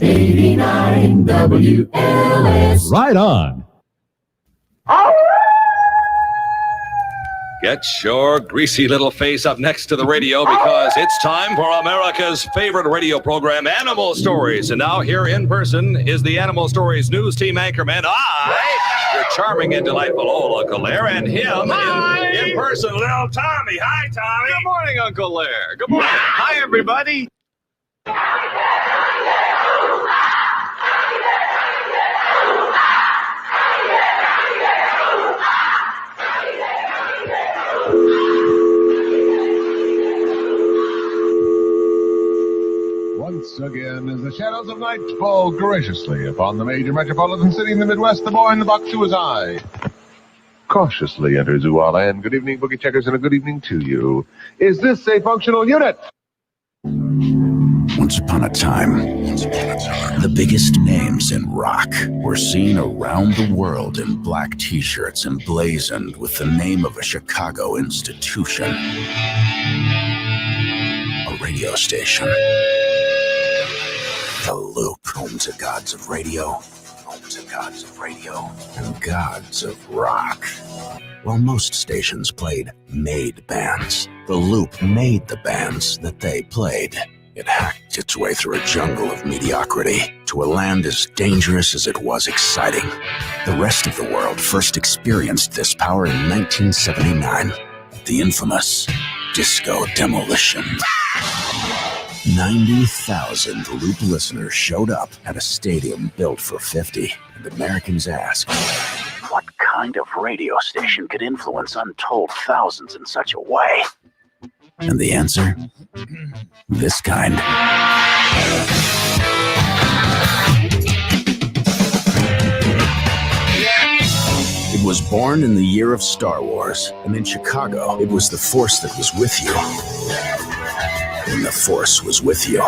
89 WLS. Right on. Get your greasy little face up next to the radio because it's time for America's favorite radio program, Animal Stories. And now here in person is the Animal Stories news team anchorman, your charming and delightful old Uncle Lair, and him in person, little Tommy. Hi, Tommy. Good morning, Uncle Lair. Good morning. Hi, everybody. Once again, as the shadows of night fall graciously upon the major metropolitan city in the Midwest, the boy in the box to his eye cautiously enters Uala. And good evening, boogie checkers, and a good evening to you. Is this a functional unit? Once upon a time, the biggest names in rock were seen around the world in black t-shirts emblazoned with the name of a Chicago institution. A radio station. The Loop, home to gods of radio, and gods of rock. While most stations played made bands, the Loop made the bands that they played. It hacked its way through a jungle of mediocrity to a land as dangerous as it was exciting. The rest of the world first experienced this power in 1979, the infamous Disco Demolition. 90,000 Loop listeners showed up at a stadium built for 50, and Americans asked, what kind of radio station could influence untold thousands in such a way? And the answer? This kind. It was born in the year of Star Wars, and in Chicago, it was the Force that was with you. And the Force was with you.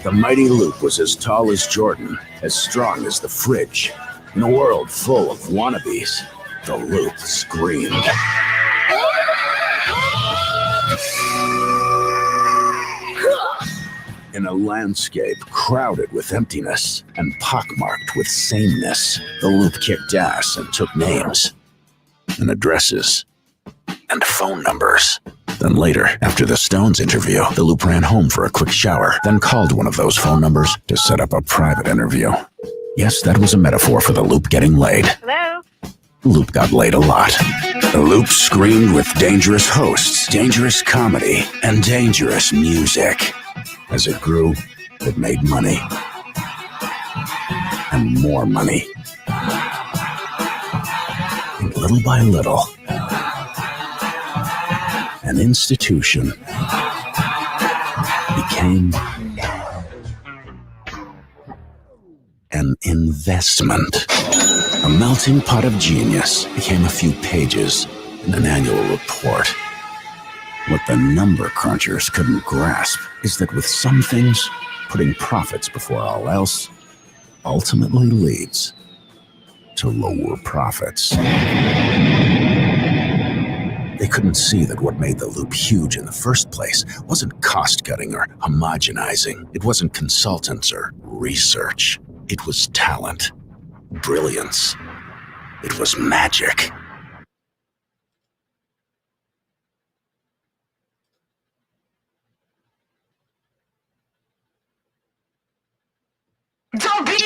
The mighty Loop was as tall as Jordan, as strong as the fridge. In a world full of wannabes, the Loop screamed. In a landscape crowded with emptiness and pockmarked with sameness, the Loop kicked ass and took names and addresses and phone numbers. Then later, after the Stones interview, the Loop ran home for a quick shower, then called one of those phone numbers to set up a private interview. Yes, that was a metaphor for the Loop getting laid. Hello? Loop got laid a lot. The Loop screamed with dangerous hosts, dangerous comedy, and dangerous music. As it grew, it made money. And more money. And little by little, an institution became an investment. A melting pot of genius became a few pages in an annual report. What the number crunchers couldn't grasp is that with some things, putting profits before all else ultimately leads to lower profits. They couldn't see that what made the Loop huge in the first place wasn't cost-cutting or homogenizing. It wasn't consultants or research. It was talent, brilliance. It was magic. Don't be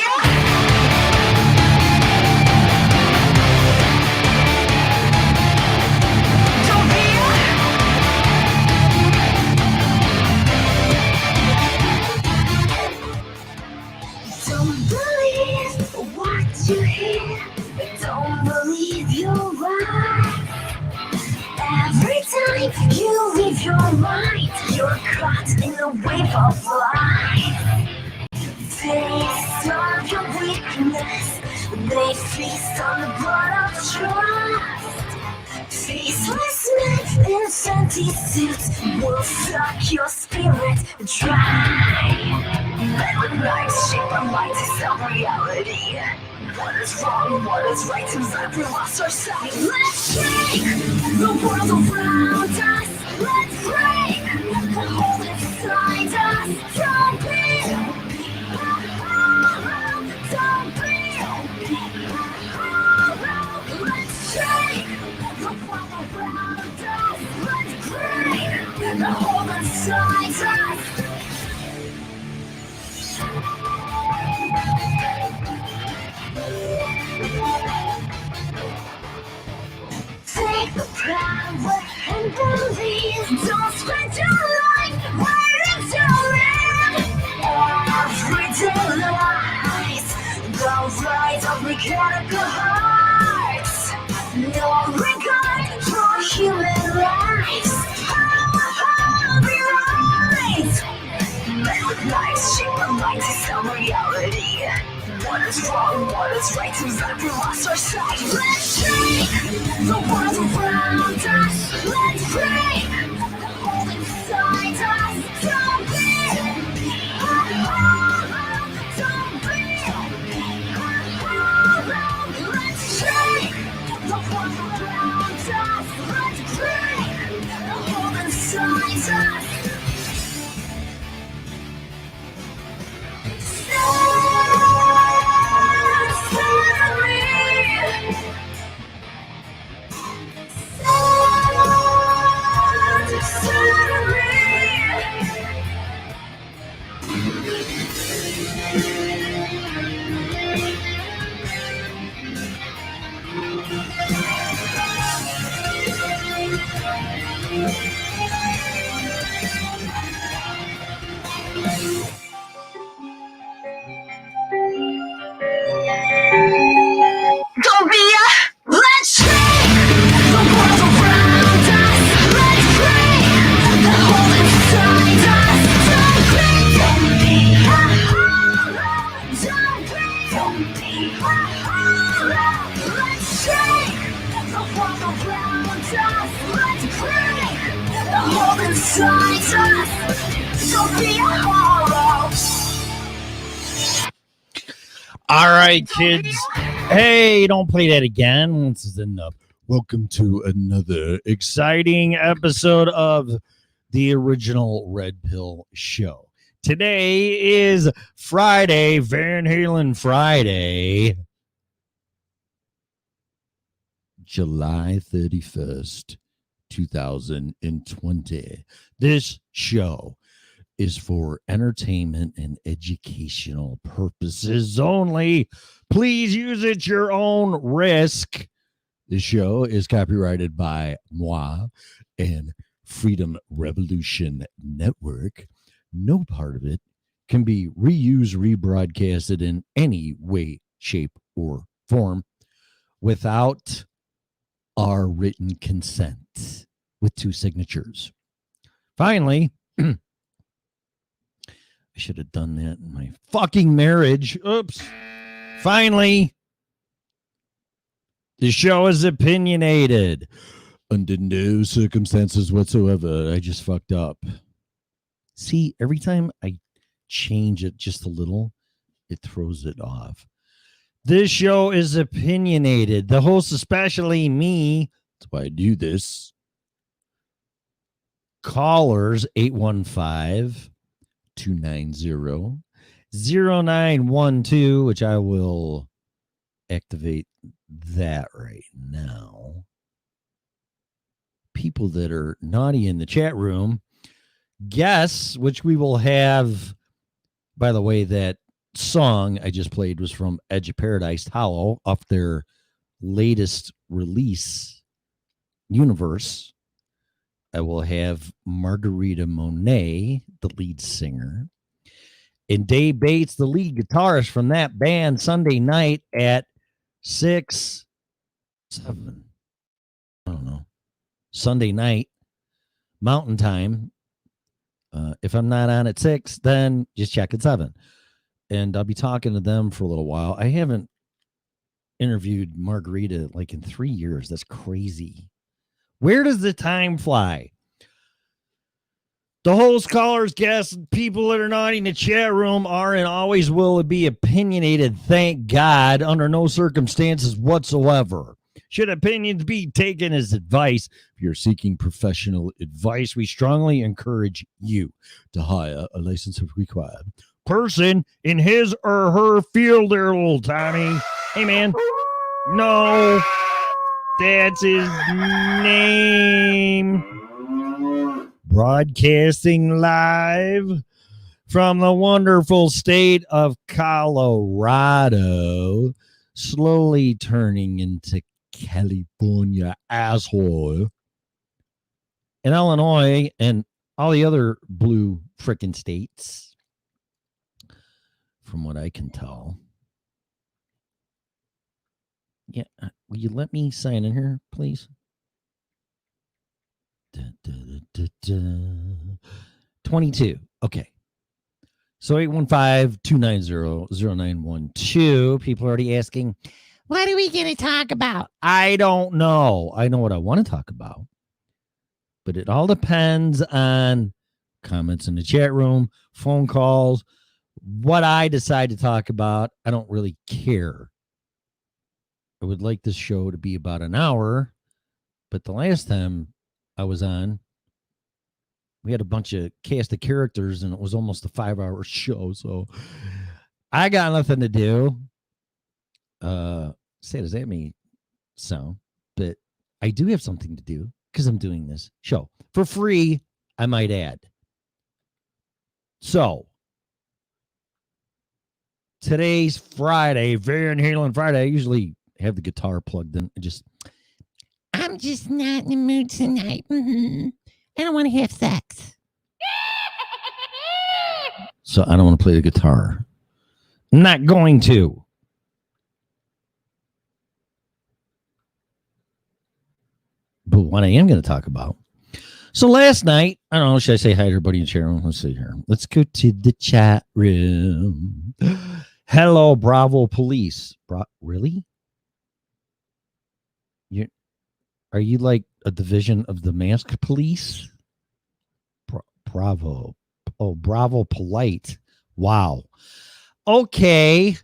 Don't believe what you hear. Don't believe you're right. Every time you leave your mind, you're caught in a wave of life. Taste of your weakness, they feast on the blood of trust. Faceless men in fancy suits will suck your spirit dry. Men with knives shape our minds to self-reality. What is wrong, what is right, seems like we lost our sight. Let's shake the world around us. Let's break the hold inside us. Don't be. Don't be. Let's shake the world around us. Let's break the hold inside us. Take the power and believe. Don't spend your life waiting to live. Everyday lies, the rise of mechanical hearts. No regard for human lives. I'll be right. Recognize, shape our minds in some reality. What is wrong, what is right, seems like we lost our sight. Let's shake the world around us. Let's break the hold inside us. Don't be. Don't be. Let's shake the world around us. Let's break the hold inside us. Don't be let's shake the world around us. Let's break the hold inside us. Don't be. Don't be. Let's shake the world around us. Let's break the hold inside us. Don't be a hollow. All right, kids. Hey, don't play that again. This is enough. Welcome to another exciting episode of the original Red Pill Show. Today is Friday, Van Halen Friday, July 31st, 2020. This show is for entertainment and educational purposes only. Please use it at your own risk. This show is copyrighted by moi and Freedom Revolution Network. No part of it can be reused, rebroadcasted in any way, shape, or form without our written consent with 2 signatures. Finally, I should have done that in my fucking marriage. Oops. Finally, the show is opinionated under no circumstances whatsoever. I just fucked up. See, every time I change it just a little, it throws it off. This show is opinionated. The host, especially me, that's why I do this. Callers 815-290-0912, which I will activate that right now. People that are naughty in the chat room, guess, which we will have. By the way, that song I just played was from Edge of Paradise Hollow off their latest release, Universe. I will have Margarita Monet, the lead singer, and Dave Bates, the lead guitarist from that band, Sunday night at 6, 7, I don't know, Sunday night, Mountain Time. If I'm not on at 6, then just check at 7. And I'll be talking to them for a little while. I haven't interviewed Margarita like in 3 years. That's crazy. Where does the time fly? The host, callers, guests, people that are not in the chat room are and always will be opinionated, thank God, under no circumstances whatsoever. should opinions be taken as advice. If you're seeking professional advice, we strongly encourage you to hire a license if required person in his or her field there, little Tommy. Hey, man. No, that's his name. Broadcasting live from the wonderful state of Colorado, slowly turning into California, asshole. In Illinois and all the other blue frickin' states, from what I can tell. Yeah, will you let me sign in here, please? 22. Okay. So 815-290-0912. People are already asking, what are we going to talk about? I don't know. I know what I want to talk about. But it all depends on comments in the chat room, phone calls, what I decide to talk about. I don't really care. I would like this show to be about an hour, but the last time I was on, we had a bunch of cast of characters, and it was almost a 5-hour show. So I got nothing to do. Sad as that may sound, but I do have something to do because I'm doing this show for free, I might add. So today's Friday, Van Halen Friday. I usually have the guitar plugged in. I'm just not in the mood tonight. I don't want to have sex. So I don't want to play the guitar. I'm not going to. But what I am going to talk about. So last night, I don't know, should I say hi to everybody in the chat room? Let's see here. Let's go to the chat room. Hello, Bravo Police. Really? Are you like a division of the Mask Police? Bravo. Oh, Bravo Polite. Wow. Okay.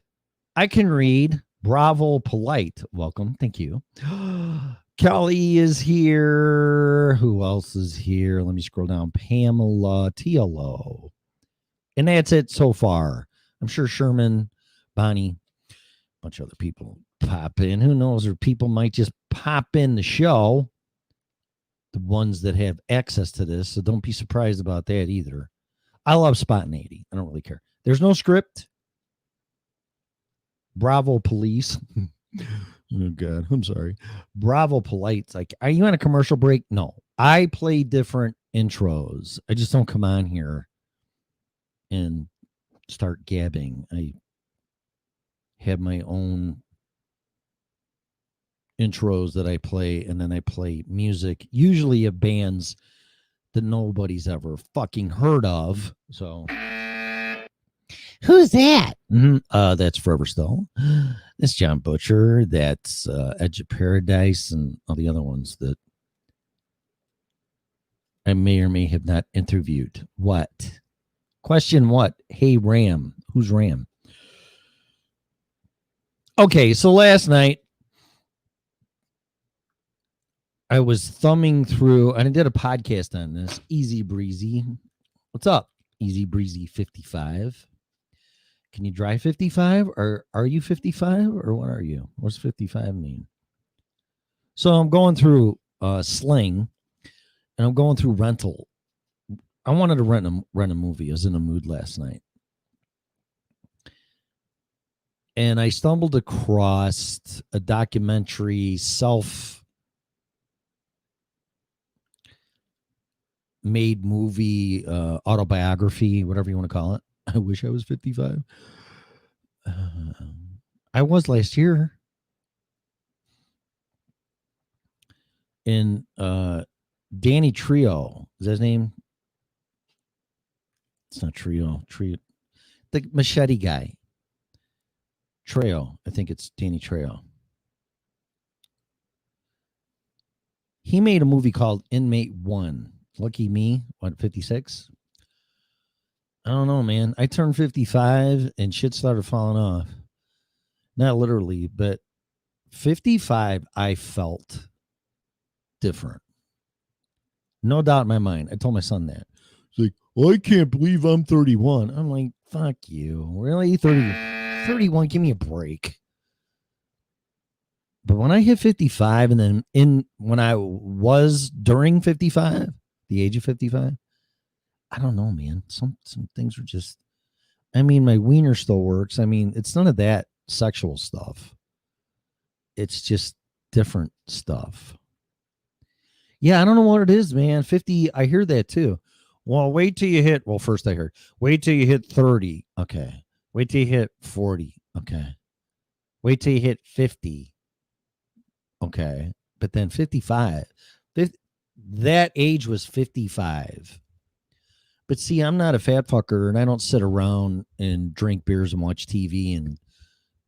I can read. Bravo Polite. Welcome. Thank you. Kelly is here. Who else is here? Let me scroll down. Pamela TLO. And that's it so far. I'm sure Sherman, Bonnie, a bunch of other people pop in. Who knows? Or people might just pop in the show. The ones that have access to this. So don't be surprised about that either. I love spontaneity. I don't really care. There's no script. Bravo Police. Oh, God. I'm sorry. Bravo Polite's like, are you on a commercial break? No. I play different intros. I just don't come on here and start gabbing. I have my own intros that I play, and then I play music, usually of bands that nobody's ever fucking heard of. So who's that? That's Forever Still. That's John Butcher. That's Edge of Paradise, and all the other ones that I may or may have not interviewed. What? Question what? Hey, Ram. Who's Ram? Okay, so last night I was thumbing through, and I did a podcast on this. Easy Breezy. What's up? Easy Breezy 55. Can you drive 55? Or are you 55? Or what are you? What's 55 mean? So I'm going through Sling, and I'm going through rental. I wanted to rent a movie. I was in a mood last night. And I stumbled across a documentary, self-made movie, autobiography, whatever you want to call it. I wish I was 55. I was last year. In Danny Trejo. Is that his name? It's not Trejo. The machete guy. Trejo. I think it's Danny Trejo. He made a movie called Inmate 1. Lucky me. What, 56? I don't know, man. I turned 55 and shit started falling off. Not literally, but 55, I felt different. No doubt in my mind. I told my son that. He's like, well, I can't believe I'm 31. I'm like, fuck you. Really? 31? Give me a break. But when I hit 55 and then when I was during 55, the age of 55, I don't know, man. Some things are just, I mean, my wiener still works. I mean, it's none of that sexual stuff. It's just different stuff. Yeah, I don't know what it is, man. 50, I hear that too. Well, wait till you hit, well, first I heard, wait till you hit 30. Okay. Wait till you hit 40. Okay. Wait till you hit 50. Okay. But then 55, that age was 55. But see, I'm not a fat fucker and I don't sit around and drink beers and watch TV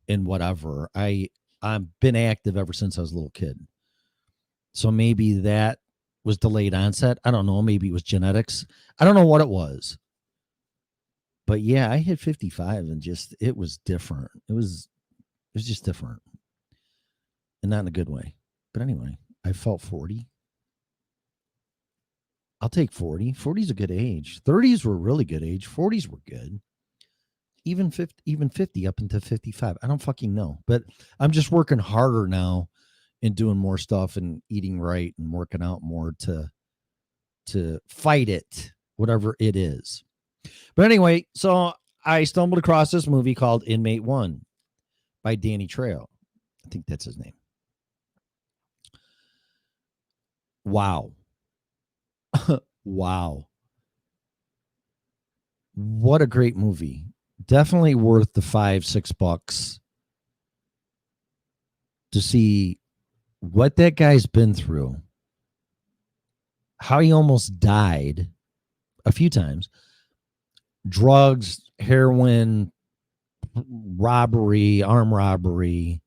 and whatever. I've been active ever since I was a little kid. So maybe that was delayed onset. I don't know. Maybe it was genetics. I don't know what it was. But yeah, I hit 55 and just, it was different. It was just different. And not in a good way. But anyway, I felt 40. I'll take 40. 40 is a good age. 30s were a really good age. 40s were good. Even 50 up into 55. I don't fucking know. But I'm just working harder now and doing more stuff and eating right and working out more to fight it, whatever it is. But anyway, so I stumbled across this movie called Inmate 1 by Danny Trejo. I think that's his name. Wow. Wow. What a great movie. Definitely worth the $5-6 to see what that guy's been through. How he almost died a few times. Drugs, heroin, robbery, armed robbery.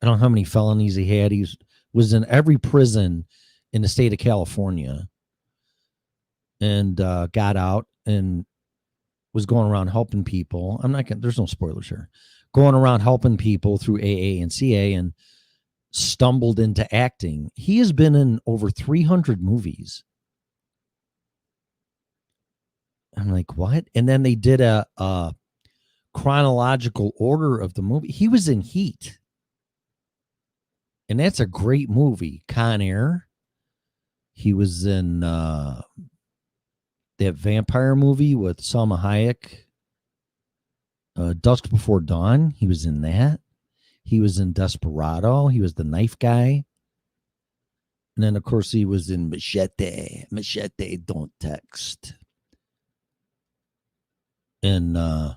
I don't know how many felonies he had. He was in every prison in the state of California and got out and was going around helping people. There's no spoilers here. Going around helping people through AA and CA and stumbled into acting. He has been in over 300 movies. I'm like, what? And then they did a chronological order of the movie. He was in Heat. And that's a great movie. Con Air. He was in that vampire movie with Salma Hayek. Dusk Before Dawn. He was in that. He was in Desperado. He was the knife guy. And then, of course, he was in Machete. Machete, Don't Text. And I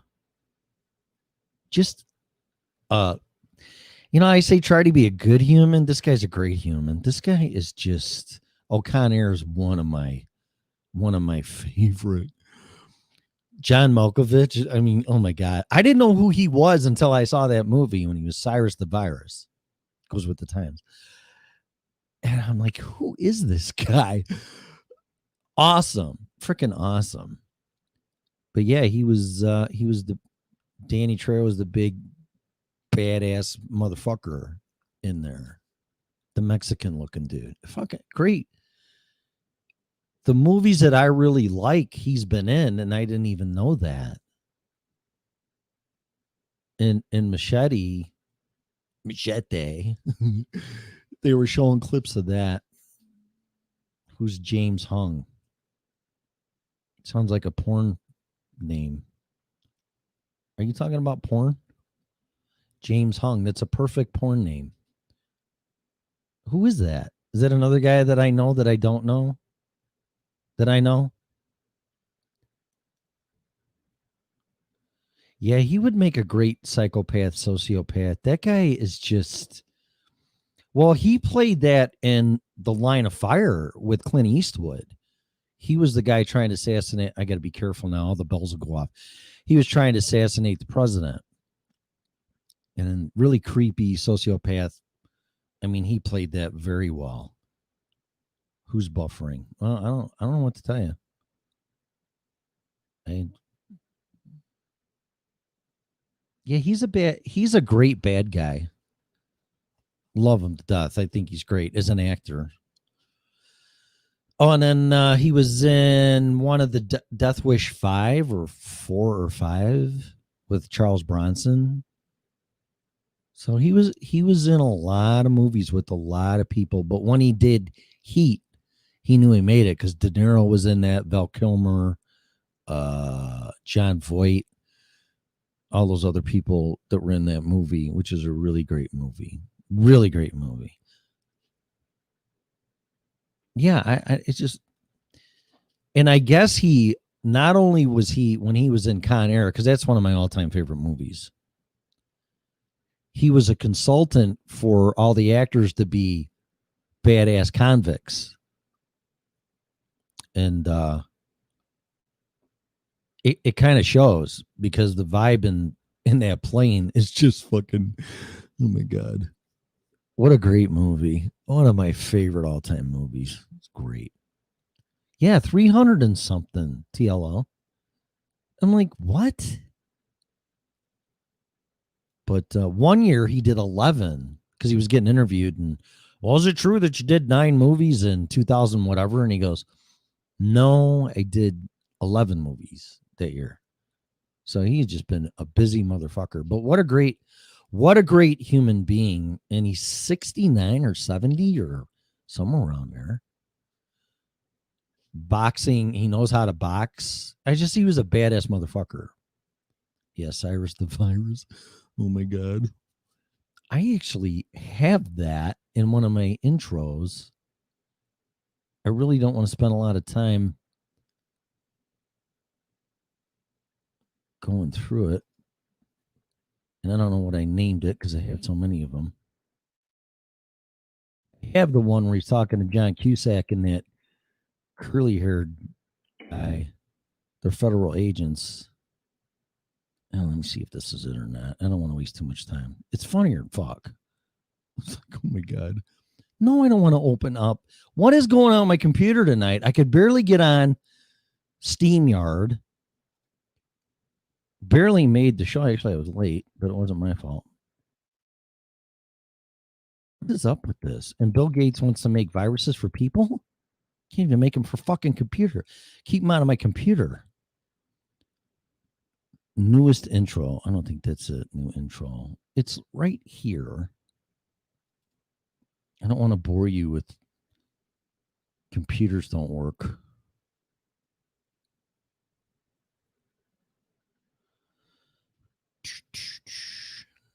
say try to be a good human. This guy's a great human. This guy is just, Con Air is one of my favorite. John Malkovich. I mean, oh my God. I didn't know who he was until I saw that movie when he was Cyrus the Virus. Goes with the times. And I'm like, who is this guy? Awesome. Freaking awesome. But yeah, he was Danny Trejo was the big badass motherfucker in there. The Mexican looking dude. Fucking great. The movies that I really like, he's been in, and I didn't even know that. In Machete, they were showing clips of that. Who's James Hung? Sounds like a porn name. Are you talking about porn? James Hung. That's a perfect porn name. Who is that? Is that another guy that I know that I don't know? That I know? Yeah, he would make a great psychopath, sociopath. That guy is just... Well, he played that in The Line of Fire with Clint Eastwood. He was the guy trying to assassinate... I got to be careful now. All the bells will go off. He was trying to assassinate the president. And really creepy sociopath. I mean, he played that very well. Who's buffering? Well, I don't know what to tell you. Yeah, he's a great bad guy. Love him to death. I think he's great as an actor. Oh, and then he was in one of the Death Wish 5 or 4 or 5 with Charles Bronson. So he was in a lot of movies with a lot of people. But when he did Heat, he knew he made it because De Niro was in that, Val Kilmer, John Voight, all those other people that were in that movie, which is a really great movie. Really great movie. Yeah, it's just, and I guess he not only was he when he was in Con Air, because that's one of my all-time favorite movies. He was a consultant for all the actors to be badass convicts, and it kind of shows because the vibe in that plane is just fucking. Oh my god, what a great movie! One of my favorite all-time movies. It's great. Yeah, 300 and something TLO. I'm like, what? But 1 year he did 11 because he was getting interviewed. And, well, is it true that you did 9 movies in 2000 whatever? And he goes, no, I did 11 movies that year. So he's just been a busy motherfucker. But what a great human being. And he's 69 or 70 or somewhere around there. Boxing, he knows how to box. He was a badass motherfucker. Yeah, Cyrus the Virus. Oh my god. I actually have that in one of my intros. I really don't want to spend a lot of time going through it. And I don't know what I named it because I have so many of them. I have the one where he's talking to John Cusack and that curly-haired guy. They're federal agents. Now, let me see if this is it or not. I don't want to waste too much time. It's funnier. Fuck. It's like, oh my God. No, I don't want to open up. What is going on my computer tonight? I could barely get on SteamYard. Barely made the show. Actually, I was late, but it wasn't my fault. What is up with this? And Bill Gates wants to make viruses for people? Can't even make them for fucking computer. Keep them out of my computer. Newest intro. I don't think that's it. New intro. It's right here. I don't want to bore you with computers don't work.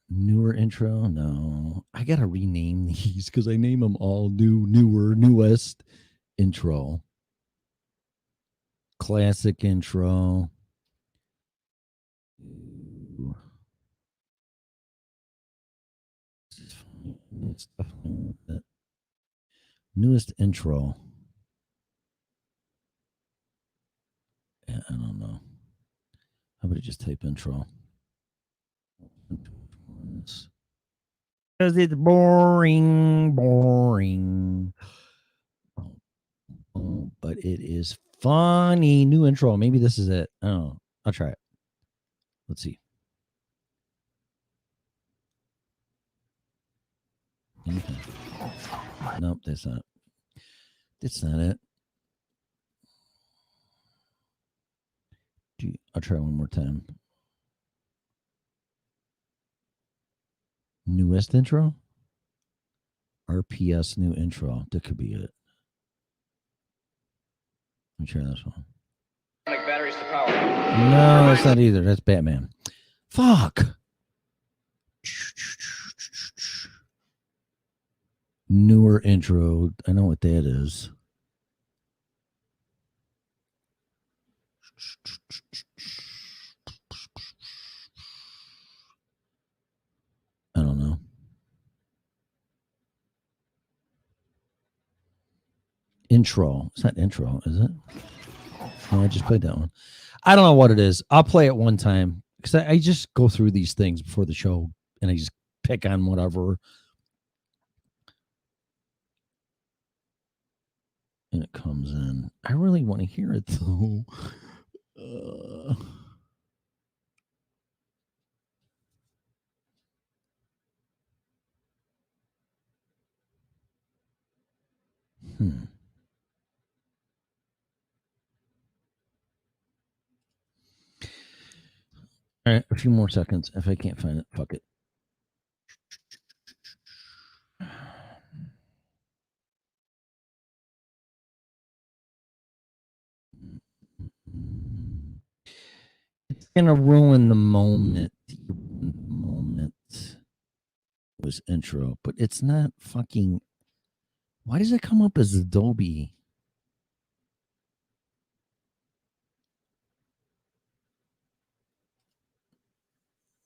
Newer intro? No. I got to rename these because I name them all newer, newest intro. Classic intro. It's definitely it. Newest intro. Yeah, I don't know. How about I just type intro? Because it's boring. But it is funny. New intro. Maybe this is it. I don't know. I'll try it. Let's see. Anything. Nope, that's not. That's not it. I'll try one more time. Newest intro? RPS new intro. That could be it. Let me try this one. Batteries to power. No, that's not either. That's Batman. Fuck. Newer intro. I know what that is. I don't know. Intro. It's not intro, is it? No, I just played that one. I don't know what it is. I'll play it one time because I just go through these things before the show and I just pick on whatever. And it comes in. I really want to hear it though. All right, a few more seconds. If I can't find it, fuck it. It's gonna ruin the moment. Was intro, but it's not fucking. Why does it come up as Adobe?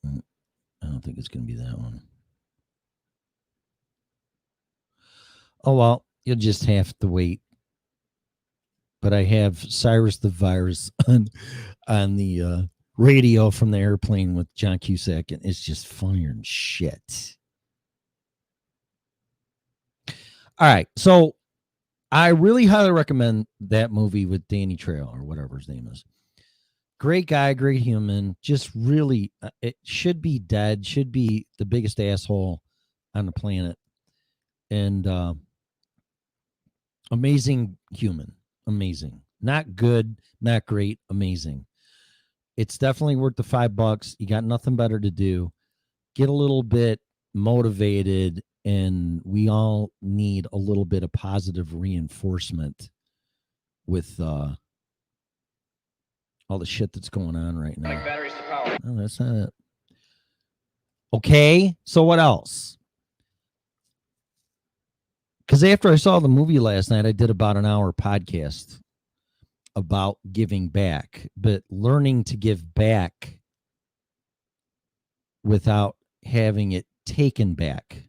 I don't think it's gonna be that one. Oh well, you'll just have to wait. But I have Cyrus the Virus on the radio from the airplane with John Cusack, and it's just funnier than shit. All right, so I really highly recommend that movie with Danny Trejo or whatever his name is. Great guy, great human. Just really, it should be dead. Should be the biggest asshole on the planet, and amazing human. Amazing. Not good, not great, amazing. It's definitely worth the $5. You got nothing better to do. Get a little bit motivated, and we all need a little bit of positive reinforcement with all the shit that's going on right now. Batteries to power. No, that's not it. Okay, so what else? Because after I saw the movie last night, I did about an hour podcast about giving back, but learning to give back without having it taken back.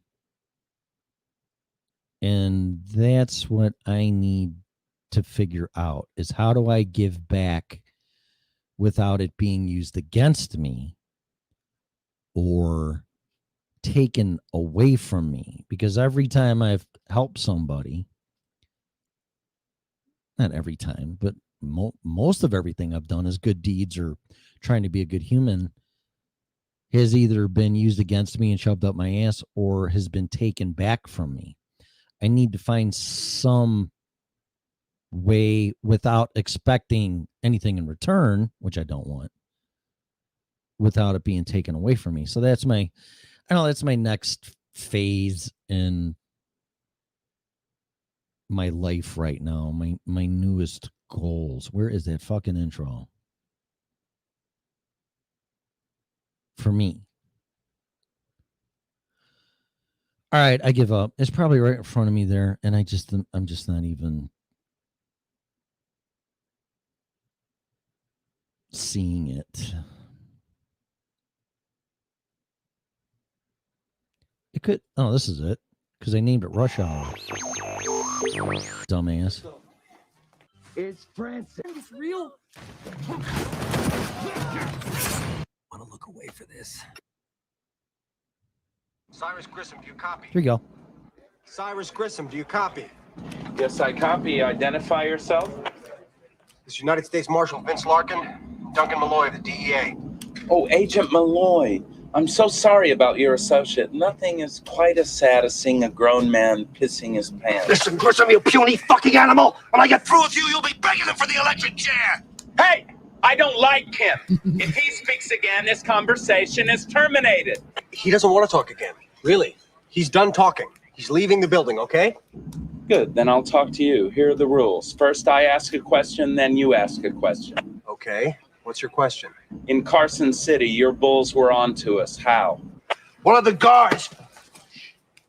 And that's what I need to figure out, is how do I give back without it being used against me or taken away from me? Because every time I've helped somebody, not every time, but most of everything I've done is good deeds or trying to be a good human, has either been used against me and shoved up my ass or has been taken back from me. I need to find some way without expecting anything in return, which I don't want, without it being taken away from me. So that's my next phase in my life right now. My newest goals. Where is that fucking intro? For me. All right, I give up. It's probably right in front of me there, and I'm just not even seeing it. It could. Oh, this is it, because I named it Rush Hour. Dumbass. It's Francis. It's real. Want to look away for this. Cyrus Grissom, do you copy? Here you go. Cyrus Grissom, do you copy? Yes, I copy. Identify yourself. This is United States Marshal Vince Larkin, Duncan Malloy of the DEA. Oh, Agent Malloy. I'm so sorry about your associate. Nothing is quite as sad as seeing a grown man pissing his pants. Listen, Grissom, you puny fucking animal! When I get through with you, you'll be begging him for the electric chair! Hey! I don't like him. If he speaks again, this conversation is terminated. He doesn't want to talk again. Really. He's done talking. He's leaving the building, okay? Good, then I'll talk to you. Here are the rules. First, I ask a question, then you ask a question. Okay. What's your question? In Carson City, your bulls were on to us. How? One of the guards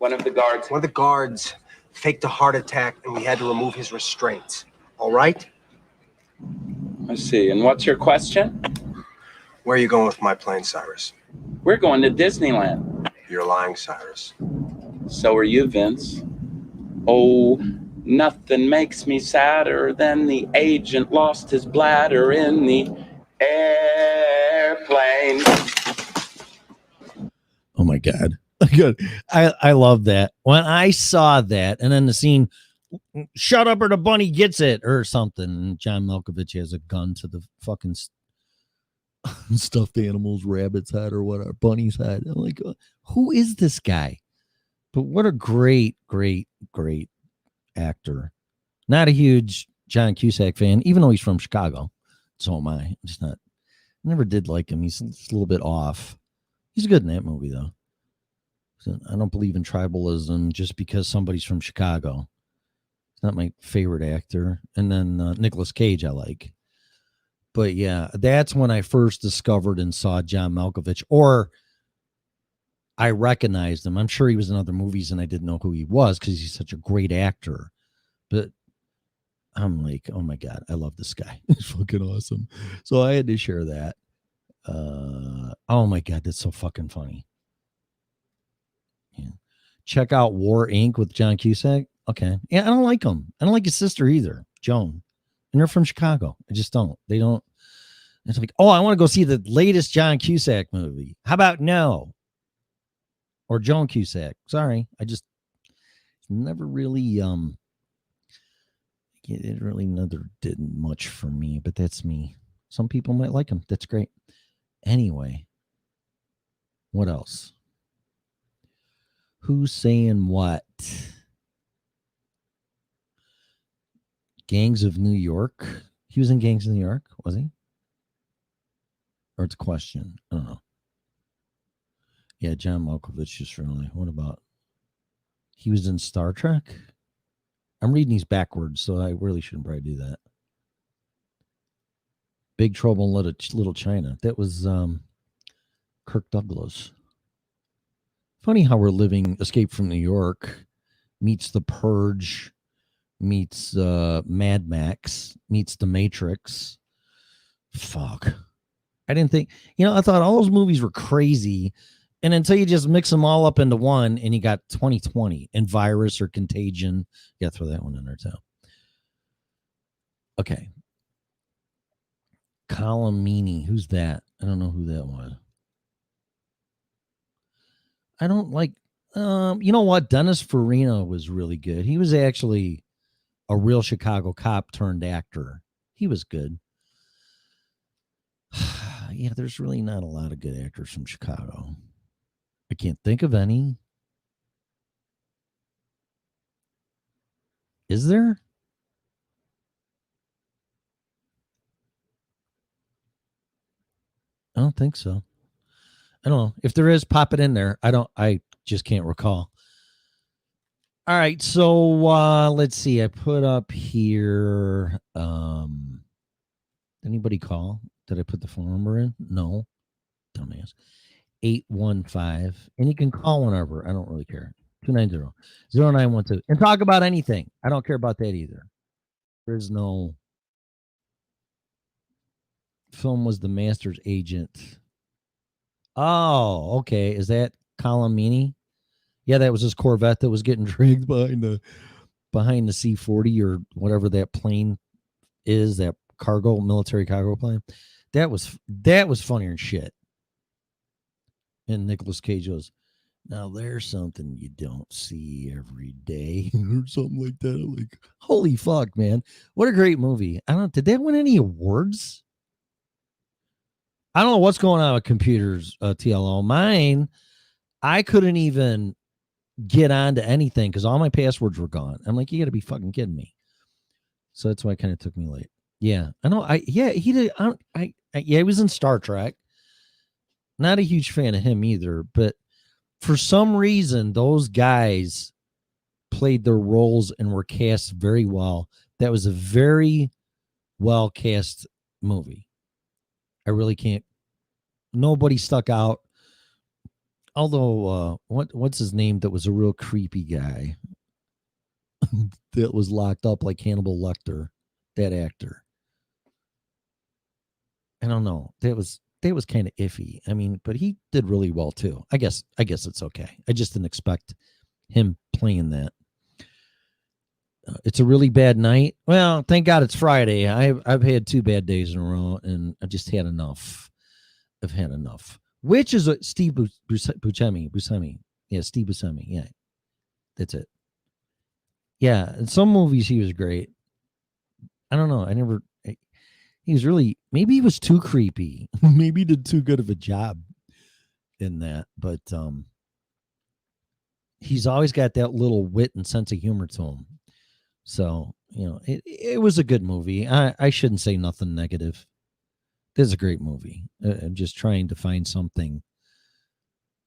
One of the guards faked a heart attack, and we had to remove his restraints. All right? I see. And what's your question? Where are you going with my plane, Cyrus? We're going to Disneyland. You're lying, Cyrus. So are you, Vince. Oh, nothing makes me sadder than the agent lost his bladder in the airplane. Oh my God. Good. I love that. When I saw that, and then the scene, shut up or the bunny gets it or something. And John Malkovich has a gun to the fucking stuffed animal's rabbit's head or whatever, bunny's head. I'm like, who is this guy? But what a great, great, great actor. Not a huge John Cusack fan, even though he's from Chicago. So am I. I'm just not. Never did like him. He's a little bit off. He's good in that movie though. So I don't believe in tribalism just because somebody's from Chicago. It's not my favorite actor. And then Nicolas Cage I like. But yeah, that's when I first discovered and saw John Malkovich, or I recognized him. I'm sure he was in other movies and I didn't know who he was because he's such a great actor. But I'm like, oh my God, I love this guy. He's fucking awesome. So I had to share that. Oh my God, that's so fucking funny. Yeah. Check out War Inc. with John Cusack. Okay. Yeah, I don't like him. I don't like his sister either, Joan. And they're from Chicago. I just don't. They don't. It's like, oh, I want to go see the latest John Cusack movie. How about no? Or Joan Cusack. Sorry. I just never really it really never did much for me, but that's me. Some people might like him. That's great. Anyway, what else? Who's saying what? Gangs of New York. He was in Gangs of New York, was he? Or it's a question. I don't know. Yeah, John Malkovich just really. What about? He was in Star Trek. I'm reading these backwards, so I really shouldn't probably do that. Big Trouble in Little China. That was Kirk Douglas. Funny how we're living Escape from New York meets The Purge, meets Mad Max, meets The Matrix. Fuck. I didn't think, I thought all those movies were crazy. And until you just mix them all up into one and you got 2020 and Virus or Contagion. Yeah, throw that one in there too. Okay. Colomini. Who's that? I don't know who that was. I don't like, you know what? Dennis Farina was really good. He was actually a real Chicago cop turned actor. He was good. Yeah, there's really not a lot of good actors from Chicago. I can't think of any. Is there? I don't think so. I don't know. If there is, pop it in there. I just can't recall. All right, so let's see. I put up here. Anybody call? Did I put the phone number in? No. Dumbass. 815. And you can call whenever. I don't really care. 290-0912. And talk about anything. I don't care about that either. There's no. Film was the master's agent. Oh, okay. Is that Colomini? Yeah, that was his Corvette that was getting dragged behind the C-40 or whatever that plane is, that military cargo plane. That was funnier than shit. And Nicolas Cage goes, now there's something you don't see every day or something like that. I'm like, holy fuck, man. What a great movie. Did that win any awards? I don't know what's going on with computers, TLO. Mine, I couldn't even get onto anything because all my passwords were gone. I'm like, you got to be fucking kidding me. So that's why it kind of took me late. Yeah, I know. He did. He was in Star Trek. Not a huge fan of him either, but for some reason, those guys played their roles and were cast very well. That was a very well cast movie. I really can't. Nobody stuck out. Although, what's his name? That was a real creepy guy that was locked up like Hannibal Lecter. That actor. I don't know. That was kind of iffy. I mean, but he did really well too. I guess it's okay. I just didn't expect him playing that. It's a really bad night. Well, thank God it's Friday. I've had 2 bad days in a row, and I just had enough. I've had enough. Which is Steve Buscemi. Yeah, Steve Buscemi. Yeah, that's it. Yeah, in some movies he was great. I don't know. He was really, maybe he was too creepy. Maybe he did too good of a job in that. But he's always got that little wit and sense of humor to him. So it was a good movie. I shouldn't say nothing negative. This is a great movie. I'm just trying to find something,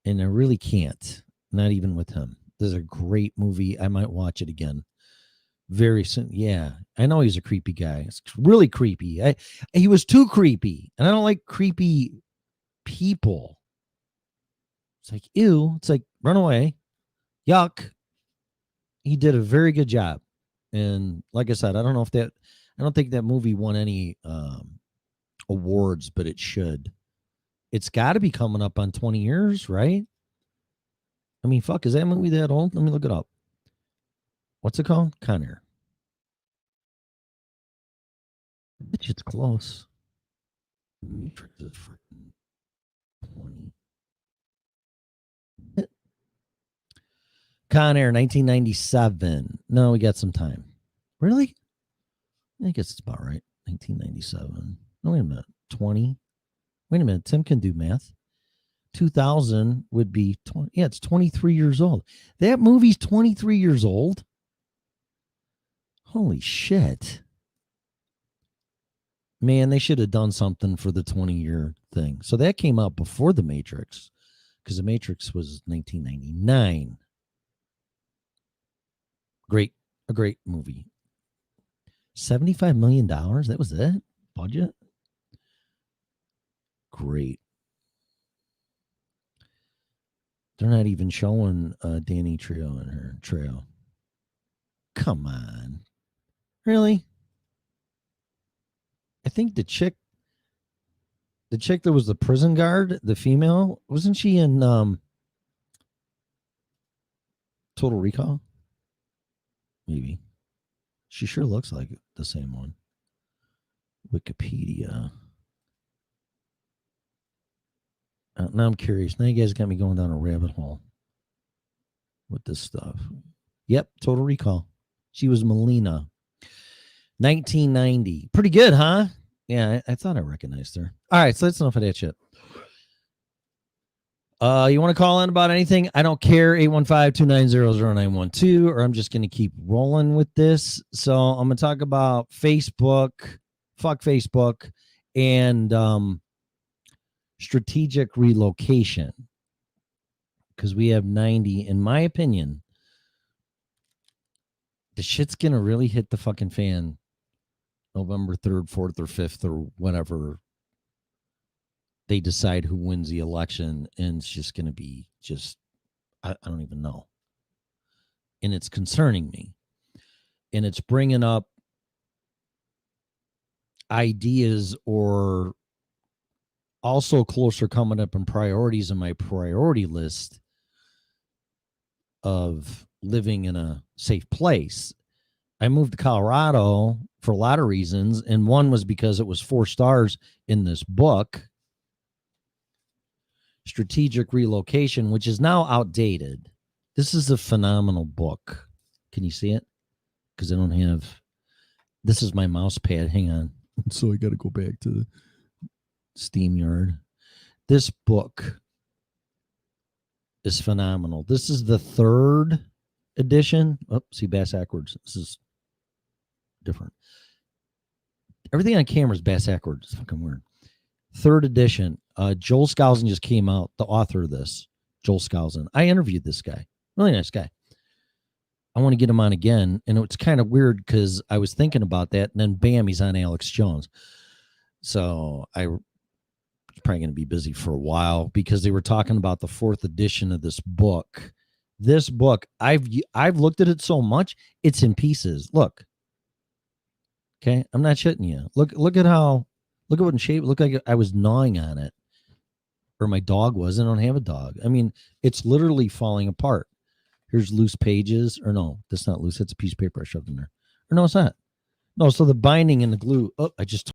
and I really can't. Not even with him. This is a great movie. I might watch it again very soon. Yeah, I know he's a creepy guy. It's really creepy. He was too creepy, and I don't like creepy people. It's like, ew. It's like, run away. Yuck. He did a very good job. And like I said, I don't think that movie won any awards, but it should. It's got to be coming up on 20 years, right? I mean, fuck, is that movie that old? Let me look it up. What's it called? Con Air. I bet you it's close. Matrix is freaking 20. Con Air, 1997. No, we got some time. Really? I guess it's about right. 1997. No, wait a minute. 20. Wait a minute. Tim can do math. 2000 would be 20. Yeah, it's 23 years old. That movie's 23 years old. Holy shit. Man, they should have done something for the 20-year thing. So that came out before The Matrix, because The Matrix was 1999. A great movie. $75 million. That was it? Budget? Great. They're not even showing Danny Trejo in her trail. Come on. Really? I think the chick that was the prison guard, the female, wasn't she in Total Recall? Maybe. She sure looks like the same one. Wikipedia. Now I'm curious. Now you guys got me going down a rabbit hole with this stuff. Yep, Total Recall. She was Melina. 1990. Pretty good, huh? Yeah, I thought I recognized her. All right, so that's enough of that shit. You want to call in about anything? I don't care. 815-290-0912, or I'm just going to keep rolling with this. So I'm going to talk about Facebook, fuck Facebook, and strategic relocation, because we have 90. In my opinion, the shit's going to really hit the fucking fan November 3rd, 4th, or 5th, or whatever they decide who wins the election, and it's just going to be I don't even know. And it's concerning me. And it's bringing up ideas, or also closer coming up in priorities in my priority list of living in a safe place. I moved to Colorado for a lot of reasons, and one was because it was 4 stars in this book, Strategic Relocation, which is now outdated. This is a phenomenal book. Can you see it? Because I don't have, this is my mouse pad. Hang on. So I got to go back to the SteamYard. This book is phenomenal. This is the 3rd edition. Oh, see, bass backwards. This is different. Everything on camera is bass backwards. It's fucking weird. 3rd edition. Joel Skousen just came out, the author of this. Joel Skousen. I interviewed this guy. Really nice guy. I want to get him on again. And it's kind of weird because I was thinking about that, and then bam, he's on Alex Jones. So I was probably going to be busy for a while, because they were talking about the 4th edition of this book. This book, I've looked at it so much, it's in pieces. Look. Okay, I'm not shitting you. Look at what in shape. It looked like I was gnawing on it, or my dog was. I don't have a dog. I mean, it's literally falling apart. Here's loose pages, or no, that's not loose. That's a piece of paper I shoved in there. Or no, it's not. No, so the binding and the glue. Oh, I just